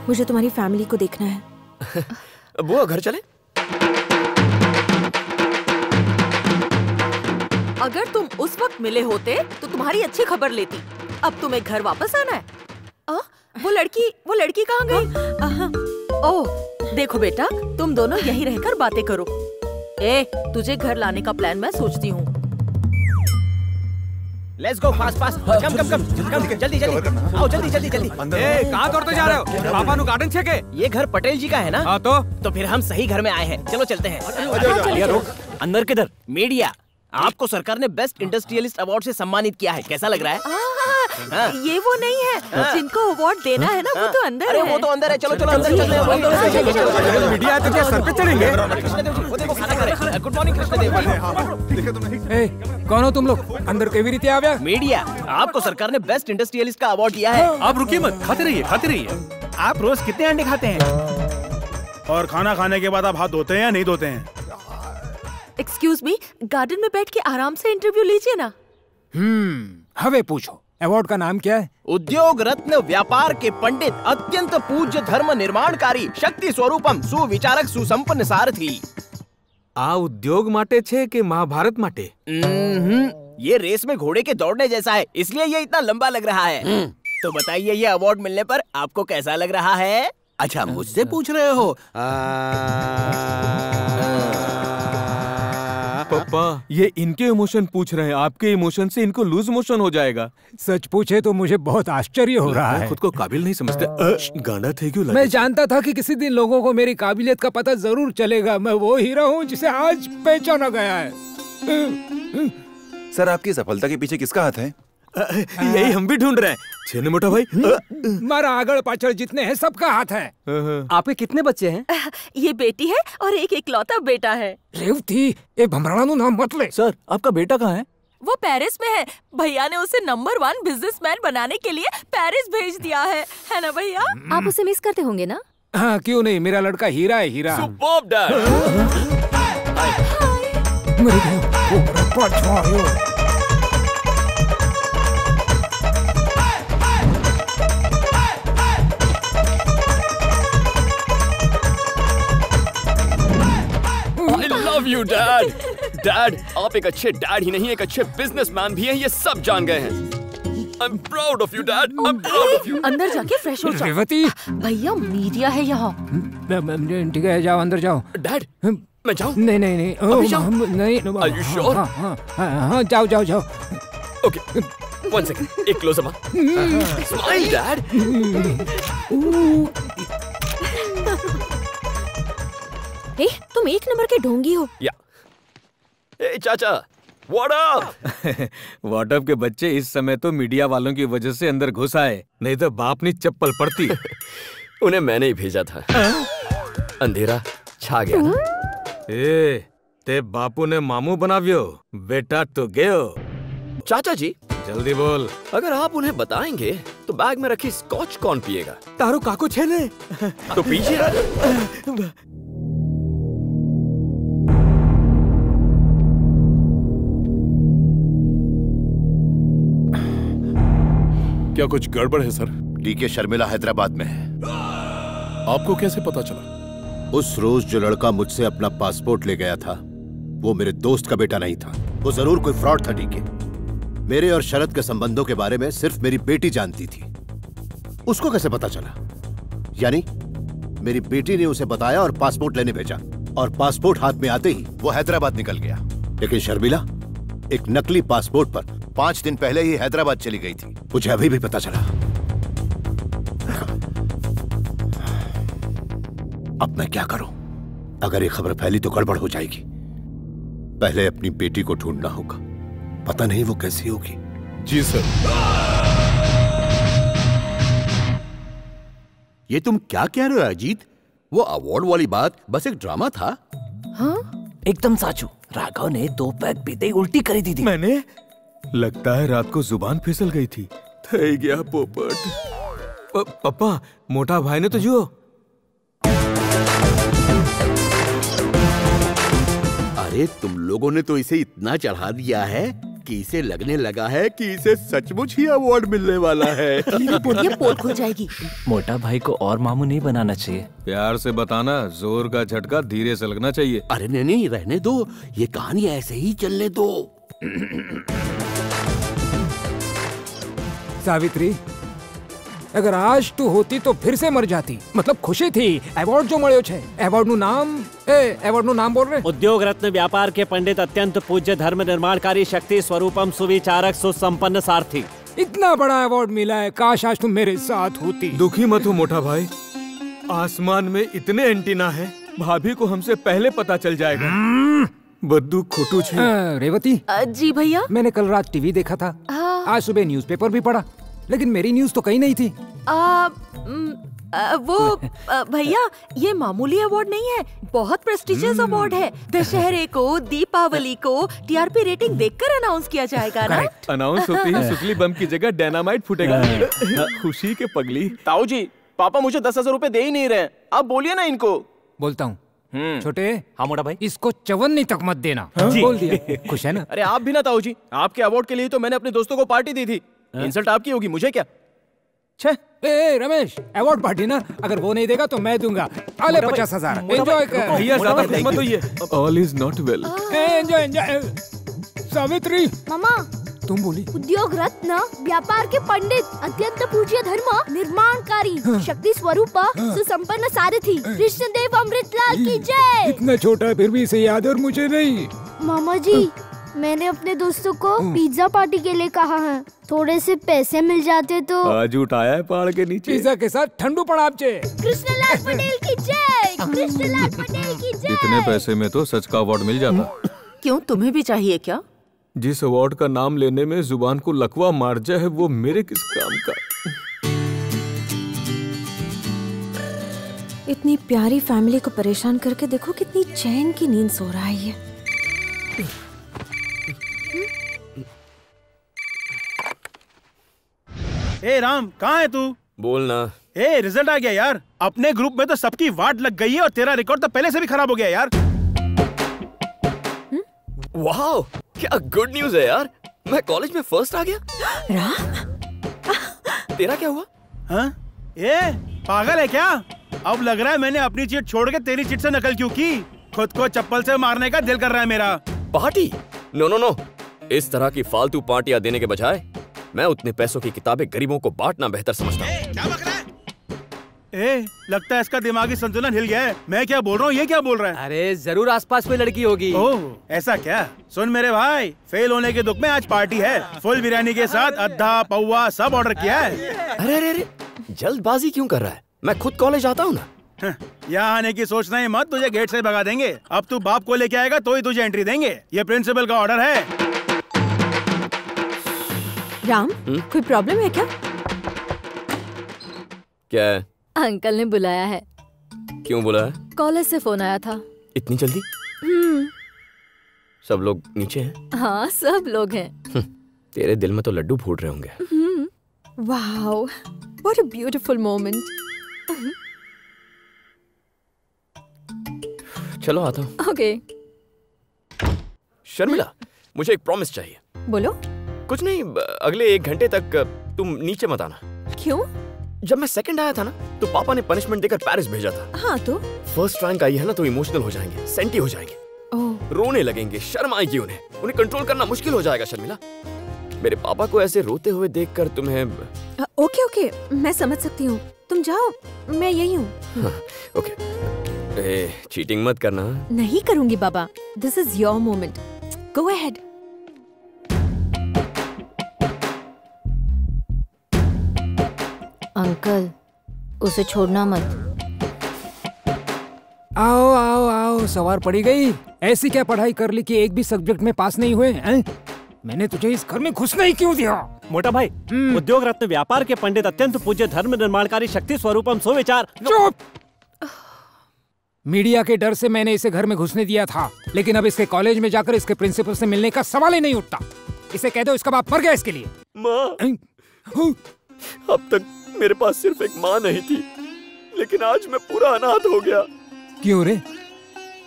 मुझे तुम्हारी फैमिली को देखना है। बुआ घर चले? अगर तुम उस वक्त मिले होते तो तुम्हारी अच्छी खबर लेती। अब तुम्हें घर वापस आना है। वो लड़की कहाँ गई? ओह देखो बेटा, तुम दोनों यहीं रहकर बातें करो। तुझे घर लाने का प्लान मैं सोचती हूँ। लेट्स गो फास्ट फास्ट, कम जल्दी आओ जल्दी। कहाँ दौड़ते जा रहे हो? पापा नु गार्डन छे? ये घर पटेल जी का है ना? हाँ तो फिर हम सही घर में आए हैं। चलो चलते हैं। रुक, अंदर किधर? मीडिया, आपको सरकार ने बेस्ट इंडस्ट्रियलिस्ट अवार्ड से सम्मानित किया है, कैसा लग रहा है? ये वो नहीं है जिनको अवार्ड देना है ना, वो तो अंदर है। वो तो अंदर है, चलो अंदर चलते हैं। मीडिया है तो क्या सर पे चढ़ेंगे? Good morning Krishnadeva. कौन हो तुम लोग? अंदर केवी रीति आ गया? मीडिया, आपको सरकार ने बेस्ट इंडस्ट्रियलिस्ट का अवार्ड दिया है। आप रुकिए मत, खाते रहिए। आप रोज कितने अंडे खाते हैं? और खाना खाने के बाद आप हाथ धोते हैं या नहीं धोते हैं? एक्सक्यूज मी, गार्डन में बैठ के आराम से इंटरव्यू लीजिए ना। हवे पूछो, अवार्ड का नाम क्या है? उद्योग रत्न, व्यापार के पंडित, अत्यंत पूज्य धर्म निर्माणकारी, शक्ति स्वरूपम, सुविचारक, सुसंपन्न सारथी। आ उद्योग माटे छे के महाभारत माटे? ये रेस में घोड़े के दौड़ने जैसा है, इसलिए ये इतना लंबा लग रहा है। तो बताइए, ये अवार्ड मिलने पर आपको कैसा लग रहा है? अच्छा, मुझसे पूछ रहे हो? पापा, ये इनके इमोशन पूछ रहे हैं, आपके इमोशन से इनको लूज मोशन हो जाएगा। सच पूछे तो मुझे बहुत आश्चर्य हो रहा है। खुद को काबिल नहीं समझते। गाना थे क्यों? मैं जानता था कि किसी दिन लोगों को मेरी काबिलियत का पता जरूर चलेगा। मैं वो हीरा हूँ जिसे आज पहचाना गया है। सर, आपकी सफलता के पीछे किसका हाथ है? यही हम भी ढूंढ रहे हैं। छेने मोटा भाई, मारा आगड़ पाछड़ जितने हैं सबका हाथ है। आपके कितने बच्चे हैं? ये बेटी है और एक इकलौता बेटा है। रेवती, ये भमराना नाम मत ले। सर, आपका बेटा कहाँ है? वो पेरिस में है। भैया ने उसे नंबर 1 बिजनेसमैन बनाने के लिए पेरिस भेज दिया है ना भैया? आप उसे मिस करते होंगे ना? हाँ, क्यों नहीं, मेरा लड़का हीरा है, हीरा। Superb dad. Love you dad. Dad, आप एक अच्छे डैड ही नहीं, एक अच्छे बिजनेसमैन भी हैं, ये सब जान गए हैं। I'm proud of you, Dad. I'm proud of you. अंदर जाके फ्रेश हो जाओ। रेवती, भैया मीडिया है यहाँ। ठीक है, जाओ अंदर जाओ। डैड, मैं जाऊँ? नहीं। अभी जाऊँ? नहीं। Are you sure? हाँ, जाओ। Okay, 1 second. एक क्लोज अप। Smile, Dad. तुम एक नंबर के ढोंगी हो। Hey, चाचा, what up? व्हाट अप के बच्चे इस समय तो मीडिया वालों की वजह से अंदर घुस आए, नहीं तो बाप ने चप्पल पड़ती। उन्हें मैंने ही भेजा था। अंधेरा छा गया ना। ते बापू ने मामू बनाव्यो, बेटा तो गयो। चाचा जी, जल्दी बोल। अगर आप उन्हें बताएंगे तो बैग में रखी स्कॉच कौन पिएगा? तारो काको छेले तो पीजिए। क्या कुछ गड़बड़ है सर? डीके शर्मिला हैदराबाद में है। आपको कैसे पता चला? उस रोज जो लड़का मुझसे अपना पासपोर्ट ले गया था, वो मेरे दोस्त का बेटा नहीं था। वो जरूर कोई फ्रॉड था। डीके, मेरे और शरद के संबंधों के बारे में सिर्फ मेरी बेटी जानती थी। उसको कैसे पता चला? यानी मेरी बेटी ने उसे बताया और पासपोर्ट लेने भेजा, और पासपोर्ट हाथ में आते ही वो हैदराबाद निकल गया। लेकिन शर्मिला एक नकली पासपोर्ट पर 5 दिन पहले ही हैदराबाद चली गई थी। मुझे अभी भी पता चला। अब मैं क्या करूं? अगर ये खबर फैली तो गड़बड़ हो जाएगी। पहले अपनी बेटी को ढूंढना होगा। पता नहीं वो कैसी होगी। जी सर। ये तुम क्या कह रहे हो अजीत? वो अवार्ड वाली बात बस एक ड्रामा था। हाँ? एकदम साचू। राघव ने 2 पैक पीते ही उल्टी करी दी थी। मैंने? लगता है रात को जुबान फिसल गई थी। थई गया पोपट। पापा, मोटा भाई ने तो जुओ। अरे तुम लोगों ने तो इसे इतना चढ़ा दिया है कि इसे लगने लगा है कि इसे सचमुच ही अवार्ड मिलने वाला है। बोलिए पोल खुल जाएगी। मोटा भाई को और मामू नहीं बनाना चाहिए। प्यार से बताना, जोर का झटका धीरे से लगना चाहिए। अरे नहीं, रहने दो, ये कहानी ऐसे ही चलने दो। सावित्री, अगर आज तू होती तो फिर से मर जाती। मतलब खुशी थी। एवॉर्ड जो મળ્યો છે, એવોર્ડનું નામ બોલ રે। उद्योग रत्न व्यापार के पंडित अत्यंत पूज्य धर्म निर्माणकारी शक्ति स्वरूपम सुविचारक सुसंपन्न सारथी। इतना बड़ा अवार्ड मिला है, काश आज तुम मेरे साथ होती। दुखी मत हो मोटा भाई, आसमान में इतने एंटीना हैं, भाभी को हमसे पहले पता चल जाएगा। बद्दू खोटू छे। रेवती जी भैया, मैंने कल रात टीवी देखा था, आज सुबह न्यूज़पेपर भी पढ़ा, लेकिन मेरी न्यूज तो कहीं नहीं थी। वो भैया, ये मामूली अवार्ड नहीं है, बहुत प्रेस्टिजियस अवार्ड है। दशहरे को, दीपावली को टीआरपी रेटिंग देखकर अनाउंस किया जाएगा ना। अनाउंस होते ही सुतली बम की जगह डायनामाइट फूटेगा। खुशी के पगली। ताऊ जी, पापा मुझे 10,000 रुपए दे ही नहीं रहे, आप बोलिए ना इनको। बोलता हूँ। छोटे। हाँ मोटा भाई, इसको चवन्नी तक मत देना। बोल दिया। खुश है ना? अरे आप भी ना ताऊ जी, आपके अवार्ड के लिए तो मैंने अपने दोस्तों को पार्टी दी थी। इंसल्ट आपकी होगी, मुझे क्या। ए रमेश, अवार्ड पार्टी ना, अगर वो नहीं देगा तो मैं दूंगा। आले 50,000। एंजॉय कर भैया, ज्यादा खुश मत होइए। All is not well. Enjoy. Savitri, मामा तुम बोली। उद्योग रत्न व्यापार के पंडित अत्यंत पूज्य धर्म निर्माणकारी शक्ति स्वरूप सुसंपन्न सारथी कृष्णदेव अमृतलाल की जय। इतना छोटा फिर भी इसे याद और मुझे नहीं। मामा जी, मैंने अपने दोस्तों को पिज्जा पार्टी के लिए कहा है, थोड़े से पैसे मिल जाते तो। आज उठाया है पहाड़ के नीचे। पिज्जा के साथ ठंडू पड़ाप चे। कृष्णलाल पटेल की जय, कृष्णलाल पटेल की जय। इतने पैसे में तो सच का अवार्ड मिल जाता। क्यों, तुम्हें भी चाहिए क्या? जिस अवार्ड का नाम लेने में जुबान को लकवा मार जाए, वो मेरे किस काम का। इतनी प्यारी फैमिली को परेशान करके देखो कितनी चैन की नींद सो रहा है ये। ए राम, कहाँ है तू? बोलना। ए रिजल्ट आ गया यार। अपने ग्रुप में तो सबकी वाट लग गई है और तेरा रिकॉर्ड तो पहले से भी खराब हो गया यार। वाह, क्या गुड न्यूज है यार। मैं कॉलेज में फर्स्ट आ गया। तेरा क्या हुआ? हाँ? ए पागल है क्या? अब लग रहा है मैंने अपनी चीट छोड़ के तेरी चीट से नकल क्यों की। खुद को चप्पल से मारने का दिल कर रहा है मेरा। पार्टी? नो, इस तरह की फालतू पार्टियां देने के बजाय मैं उतने पैसों की किताबें गरीबों को बांटना बेहतर समझता हूँ। क्या बक रहा है? लगता है इसका दिमागी संतुलन हिल गया है। मैं क्या बोल रहा हूँ, ये क्या बोल रहा है? अरे जरूर आसपास कोई लड़की होगी। ओह, ऐसा क्या? सुन मेरे भाई, फेल होने के दुख में आज पार्टी है। फुल बिरयानी के साथ अद्धा पौवा सब ऑर्डर किया है। अरे जल्दबाजी क्यों कर रहा है? मैं खुद कॉलेज आता हूँ ना। यहाँ आने की सोचना ही मत, तुझे गेट से भगा देंगे। अब तू बाप को लेके आएगा तो ही तुझे एंट्री देंगे। ये प्रिंसिपल का ऑर्डर है। राम, कोई प्रॉब्लम है क्या? क्या है? अंकल ने बुलाया है। क्यों बुलाया? कॉलेज से फोन आया था। इतनी जल्दी? सब लोग नीचे हैं? हाँ, सब लोग हैं। तेरे दिल में तो लड्डू फूट रहे होंगे। Wow, what a beautiful moment. चलो आता हूँ। ओके। शर्मिला, मुझे एक प्रॉमिस चाहिए। बोलो। कुछ नहीं, अगले 1 घंटे तक तुम नीचे मत आना। क्यों? जब मैं सेकंड आया था ना, तो पापा ने पनिशमेंट देकर पेरिस भेजा था। हाँ तो? फर्स्ट रैंक आई है ना, तो इमोशनल हो जाएंगे, सेंटी हो जाएंगे, रोने लगेंगे, शर्म आएगी उन्हें कंट्रोल करना मुश्किल हो जाएगा। शर्मिला, मेरे पापा को ऐसे रोते हुए देखकर तुम्हें। ओके, मैं समझ सकती हूँ। तुम जाओ, मैं यही हूँ। ओके। चीटिंग मत करना। नहीं करूँगी बाबा, this is your moment, go ahead. Uncle, उसे छोड़ना मत। आओ, सवार पड़ी गई। ऐसी क्या पढ़ाई कर ली कि एक भी सब्जेक्ट में पास नहीं हुए हैं? मैंने तुझे इस घर में घुसने ही क्यों दिया? मोटा भाई, उद्योग रत्न व्यापार के पंडित अत्यंत पूज्य धर्म निर्माणकारी शक्ति स्वरूपम सुविचार। चुप! मीडिया के डर से मैंने इसे घर में घुसने दिया था, लेकिन अब इसके कॉलेज में जाकर इसके प्रिंसिपल से मिलने का सवाल ही नहीं उठता। इसे कह दो इसका बाप मर गया इसके लिए। माँ, अब तक मेरे पास सिर्फ एक माँ नहीं थी, लेकिन आज मैं पूरा अनाथ हो गया। क्यों रे?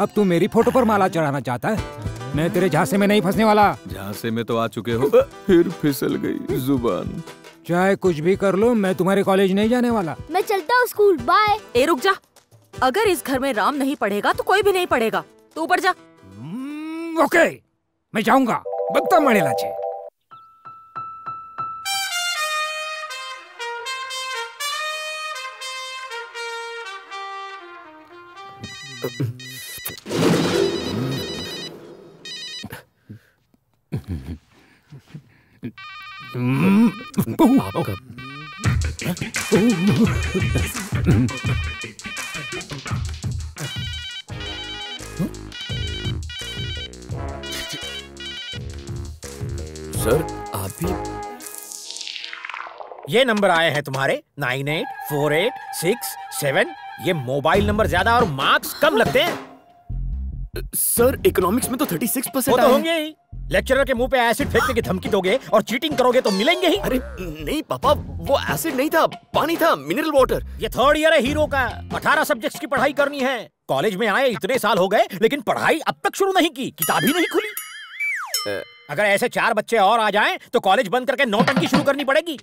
अब तू मेरी फोटो पर माला चढ़ाना चाहता है? मैं तेरे झांसे में नहीं फंसने वाला। झांसे में तो आ चुके हो, फिर फिसल गई जुबान। चाहे कुछ भी कर लो, मैं तुम्हारे कॉलेज नहीं जाने वाला। मैं चलता हूँ स्कूल, बाय। ए रुक जा, अगर इस घर में राम नहीं पढ़ेगा तो कोई भी नहीं पढ़ेगा। तू ऊपर जा। ओके, मैं जाऊंगा। बत्ता मणेला छे। सर आप भी? ये नंबर आए हैं तुम्हारे 984867। ये मोबाइल नंबर ज्यादा और मार्क्स कम लगते हैं। सर इकोनॉमिक्स में तो 36% वो तो होंगे ही। लेक्चरर के मुंह पे एसिड फेंकने की धमकी दोगे और चीटिंग करोगे तो मिलेंगे ही। अरे नहीं पापा, वो एसिड नहीं था, पानी था, मिनरल वाटर। ये थर्ड ईयर है हीरो का, 18 सब्जेक्ट्स की पढ़ाई करनी है। कॉलेज में आए इतने साल हो गए लेकिन पढ़ाई अब तक शुरू नहीं की, किताब ही नहीं खुली। अगर ऐसे 4 बच्चे और आ जाएं तो कॉलेज बंद करके नौटंकी शुरू करनी पड़ेगी।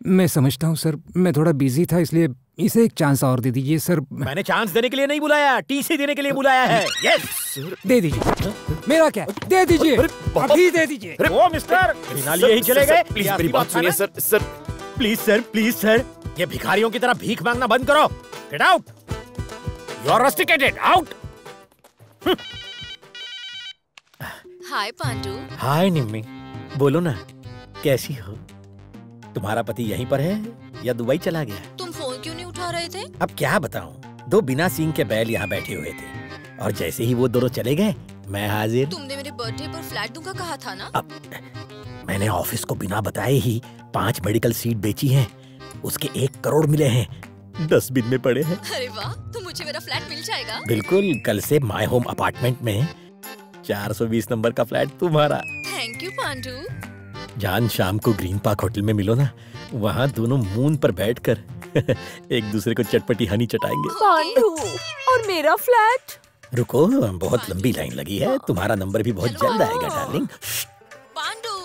मैं समझता हूँ सर, मैं थोड़ा बिजी था, इसलिए इसे एक चांस और दे दीजिए सर। मैंने चांस देने के लिए नहीं बुलाया, टीसी देने के लिए बुलाया है। यस दे दीजिए। मेरा क्या, दे दीजिए, अभी दे दीजिए। ओ मिस्टर, बिना लिए ही चले गए। प्लीज मेरी बात सुनिए sir. Sir please sir, please sir, ये भिखारियों की तरह भीख मांगना बंद करो। Get out, you are rusticated, out. Hi Pandu. Hi Nimmi, बोलो ना, कैसी हो? तुम्हारा पति यहीं पर है या दुबई चला गया? तुम फोन क्यों नहीं उठा रहे थे? अब क्या बताऊं, 2 बिना सींग के बैल यहाँ बैठे हुए थे और जैसे ही वो दोनों चले गए मैं हाजिर। तुमने मेरे बर्थडे पर फ्लैट दूंगा कहा था ना? अब मैंने ऑफिस को बिना बताए ही 5 मेडिकल सीट बेची हैं, उसके 1 करोड़ मिले हैं, डस्टबिन में पड़े हैं। अरे वाह, तो मुझे मेरा फ्लैट मिल जाएगा? बिल्कुल, कल से माय होम अपार्टमेंट में 420 नंबर का फ्लैट तुम्हारा। Thank you Pandu. जान, शाम को ग्रीन पार्क होटल में मिलो ना, वहाँ दोनों मून पर बैठकर एक दूसरे को चटपटी हनी चटाएंगे। पांडू, और मेरा फ्लैट? रुको, बहुत लंबी लाइन लगी है, तुम्हारा नंबर भी बहुत जल्द आएगा डार्लिंग। पांडू,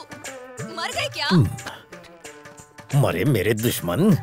मर गए क्या? मरे मेरे दुश्मन,